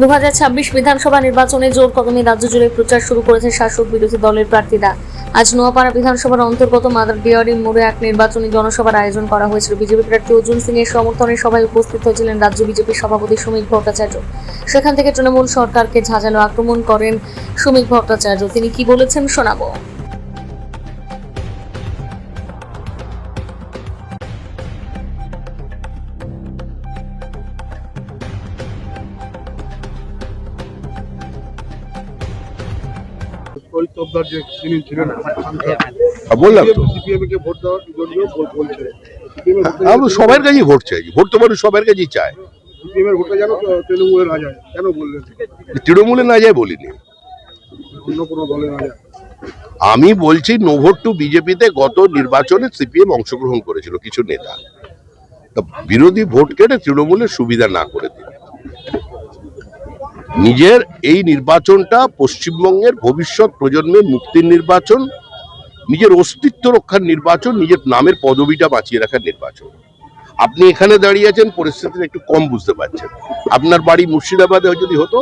2026 বিধানসভা নির্বাচনে জোর কদমে রাজ্য জুড়ে প্রচার শুরু করেছে শাসক বিরোধী দলের প্রার্থীরা। আজ নোয়াপাড়া বিধানসভার অন্তর্গত মাদারডিয়ারি মোড়ে এক নির্বাচনী জনসভার আয়োজন করা হয়েছিল। বিজেপি প্রার্থী অর্জুন সিং এর সমর্থনে সভায় উপস্থিত হয়েছিলেন রাজ্য বিজেপির সভাপতি সুমিত ভট্টাচার্য। সেখান থেকে তৃণমূল সরকারকে ঝাঁঝালো আক্রমণ করেন সুমিত ভট্টাচার্য। তিনি কি বলেছেন শোনাবো। বললাম তো আমরা সবার কাছেই ভোট চাই। ভোট তো মানুষ সবার কাছেই চায়। তৃণমূলে না যায় বলিনি, আমি বলছি নো ভোট টু বিজেপিতে গত নির্বাচনে সিপিএম অংশগ্রহণ করেছিল কিছু নেতা। বিরোধী ভোট কেটে তৃণমূলের সুবিধা না করে দিন। নিজের এই নির্বাচনটা পশ্চিমবঙ্গের ভবিষ্যৎ প্রজন্মের মুক্তির নির্বাচন, নিজের অস্তিত্ব রক্ষার নির্বাচন, নিজের নামের পদবিটা বাঁচিয়ে রাখার নির্বাচন। আপনি এখানে দাঁড়িয়ে আছেন, পরিস্থিতিটা একটু কম বুঝতে পারছেন। আপনার বাড়ি মুর্শিদাবাদে যদি হতো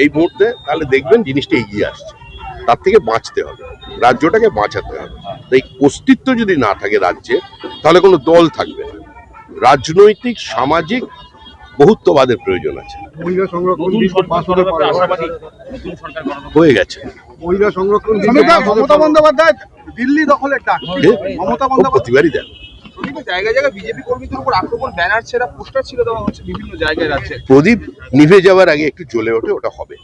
এই মুহূর্তে, তাহলে দেখবেন জিনিসটা এগিয়ে আসছে। তার থেকে বাঁচতে হবে, রাজ্যটাকে বাঁচাতে হবে। তাই অস্তিত্ব যদি না থাকে রাজ্যে, তাহলে কোনো দল থাকবে না। রাজনৈতিক সামাজিক বহুত্ববাদের প্রয়োজন আছে। হয়ে গেছে মহিলা সংরক্ষণ মমতা বন্দ্যোপাধ্যায় দিল্লি দখলের ডাক। মমতা বন্দ্যোপাধ্যায় প্রতিবারই দেন। জায়গায় জায়গায় বিজেপি কর্মীদের উপর আক্রমণ, ব্যানার ছেড়া, পোস্টার ছিল দেওয়া হচ্ছে বিভিন্ন জায়গায় রাজ্যে। প্রদীপ নিভে যাওয়ার আগে একটু জ্বলে ওঠে, ওটা হবে।